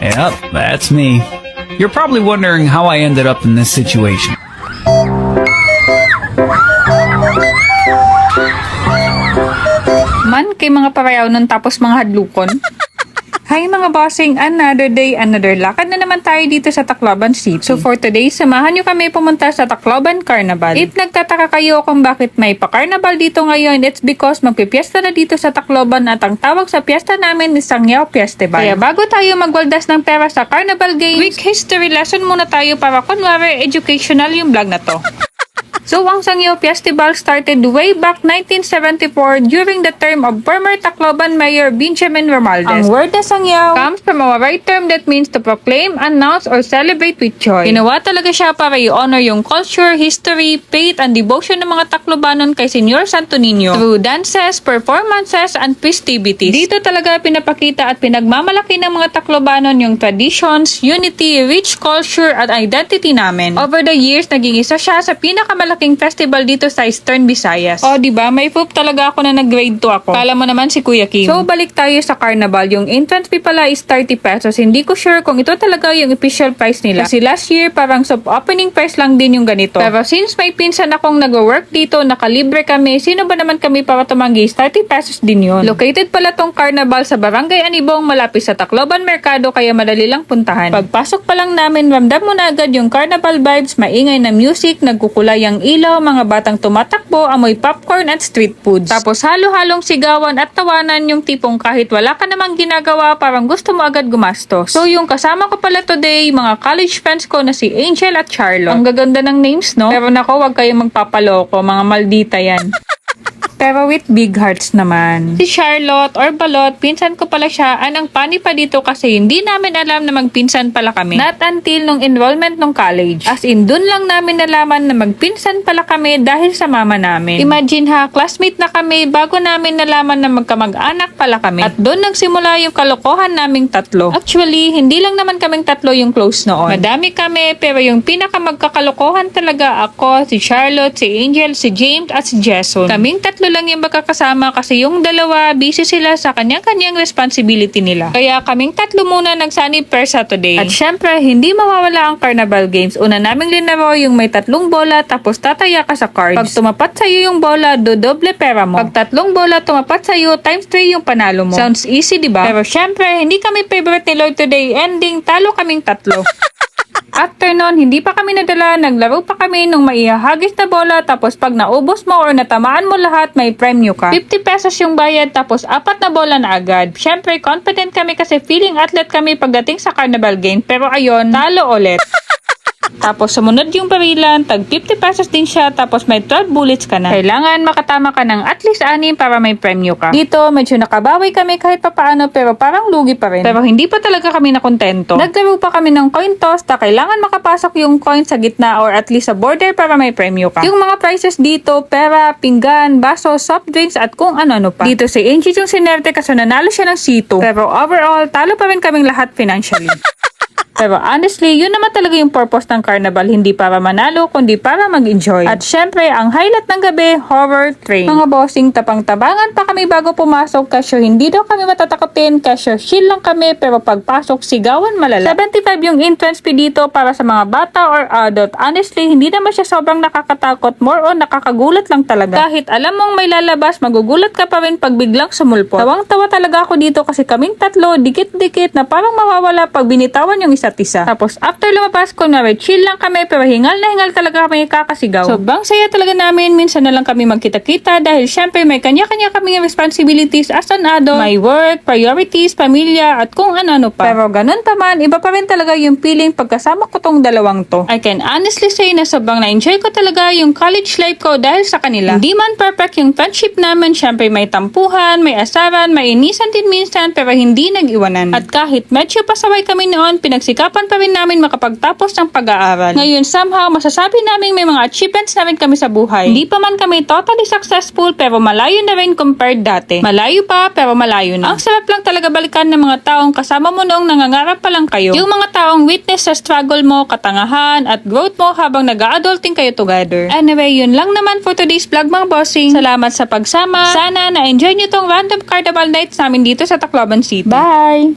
Yep, that's me. You're probably wondering how I ended up in this situation. Man, kay mga parayaw nun tapos mga hadlukon. Hi mga bossing, another day, another lakad na naman tayo dito sa Tacloban City. So for today, samahan nyo kami pumunta sa Tacloban Carnival. If nagtataka kayo kung bakit may pa-carnival dito ngayon, it's because magpipiesta na dito sa Tacloban at ang tawag sa piesta namin is Sangyaw Festival. Kaya bago tayo magwaldas ng pera sa Carnival Games, quick history lesson muna tayo para kunwari educational yung vlog na to. So, ang Sangyaw Festival started way back 1974 during the term of former Tacloban Mayor Benjamin Romualdez. Ang word na Sangyaw comes from a right term that means to proclaim, announce, or celebrate with joy. Ginawa talaga siya para i-honor yung culture, history, faith, and devotion ng mga Taclobanon kay Senyor Santo Niño through dances, performances, and festivities. Dito talaga pinapakita at pinagmamalaki ng mga Taclobanon yung traditions, unity, rich culture, at identity namin. Over the years, naging isa siya sa pinakamalaking festival dito sa Eastern Visayas. O, diba? May proof talaga ako na nag-grade 2 ako. Kala mo naman si Kuya Kim. So, balik tayo sa carnival. Yung entrance fee pala is 30 pesos. Hindi ko sure kung ito talaga yung official price nila. Kasi last year, parang soft opening price lang din yung ganito. Pero since may pinsan akong nag-work dito, nakalibre kami, sino ba naman kami para tumanggi? 30 pesos din yun. Located pala tong carnival sa Barangay Anibong, malapit sa Tacloban Mercado, kaya madali lang puntahan. Pagpasok pa lang namin, ramdam mo na agad yung carnival vibes, maingay na music, nagkukulay ang ilaw, mga batang tumatakbo, amoy popcorn at street foods. Tapos halo-halong sigawan at tawanan yung tipong kahit wala ka namang ginagawa, parang gusto mo agad gumastos. So yung kasama ko pala today, mga college friends ko na si Angel at Charlotte. Ang gaganda ng names, no? Pero nako, wag kayong magpapaloko, mga maldita yan. Pero with big hearts naman. Si Charlotte or Balot, pinsan ko pala siya. Anong pani pa dito kasi hindi namin alam na magpinsan pala kami. Not until nung enrollment nung college. As in, dun lang namin nalaman na magpinsan pala kami dahil sa mama namin. Imagine ha, classmate na kami bago namin nalaman na magkamag-anak pala kami. At dun nagsimula yung kalokohan naming tatlo. Actually, hindi lang naman kaming tatlo yung close noon. Madami kami, pero yung pinakamagkakalokohan talaga ako, si Charlotte, si Angel, si James, at si Jason. Kaming tatlo lang yung magkakasama kasi yung dalawa busy sila sa kanyang-kanyang responsibility nila. Kaya kaming tatlo muna nagsanib per Saturday. At syempre, hindi mawawala ang Carnival Games. Una naming linaro yung may 3 bola tapos tataya ka sa cards. Pag tumapat sa'yo yung bola, dodoble pera mo. Pag 3 bola tumapat sa'yo, times 3 yung panalo mo. Sounds easy, diba? Pero syempre, hindi kami favorite ni Lord today. Ending, talo kaming tatlo. After nun, hindi pa kami nadala, naglaro pa kami nung maihahagis na bola, tapos pag naubos mo or natamaan mo lahat, may premyo ka. 50 pesos yung bayad, tapos 4 na bola na agad. Syempre, confident kami kasi feeling athlete kami pagdating sa Carnival Game, pero ayon, talo ulit. Tapos sumunod yung barilan, tag 50 pesos din siya, tapos may 12 bullets ka na. Kailangan makatama ka ng at least 6 para may premyo ka. Dito, medyo nakabawi kami kahit papaano, pero parang lugi pa rin. Pero hindi pa talaga kami nakontento. Naglaro pa kami ng coin toss na kailangan makapasok yung coin sa gitna or at least sa border para may premyo ka. Yung mga prizes dito, pera, pinggan, baso, soft drinks at kung ano-ano pa. Dito si Angie yung sinerte kasi nanalo siya ng C2. Pero overall, talo pa rin kaming lahat financially. Pero honestly, yun naman talaga yung purpose ng carnival, hindi para manalo, kundi para mag-enjoy. At syempre, ang highlight ng gabi, horror train. Mga bossing, tapang-tabangan pa kami bago pumasok, kasyo hindi daw kami matatakotin, kasyo chill lang kami, pero pagpasok, sigawan malala. 75 yung entrance fee dito para sa mga bata or adult. Honestly, hindi naman siya sobrang nakakatakot, more on nakakagulat lang talaga. Kahit alam mong may lalabas, magugulat ka pa rin pag biglang sumulpot. Tawang-tawa talaga ako dito kasi kaming tatlo, dikit-dikit na parang mawawala pag binitawan yung isa't isa. Tapos after lumabas ko na chill lang kami pero hingal na hingal talaga kami kakasigaw. Sobrang saya talaga namin, minsan na lang kami magkita-kita dahil syempre may kanya-kanya kaming responsibilities as an adult, may work, priorities, pamilya at kung ano-ano pa. Pero ganun pa man, iba pa rin talaga yung feeling pagkasama ko tong dalawang to. I can honestly say na sobrang na-enjoy ko talaga yung college life ko dahil sa kanila. Hindi man perfect yung friendship namin, syempre may tampuhan, may asaran, may inisan din minsan pero hindi nag-iwanan. At kahit medyo pasaway kami noon, pinagsikapan pa rin namin makapagtapos ng pag-aaral. Ngayon, somehow, masasabi namin may mga achievements na rin kami sa buhay. Hindi pa man kami totally successful, pero malayo na rin compared dati. Malayo pa, pero malayo na. Ang sarap lang talaga balikan ng mga taong kasama mo noong nangangarap pa lang kayo. Yung mga taong witness sa struggle mo, katangahan, at growth mo habang nag-adulting kayo together. Anyway, yun lang naman for today's vlog mga bossing. Salamat sa pagsama. Sana na-enjoy nyo tong random carnival nights namin dito sa Tacloban City. Bye!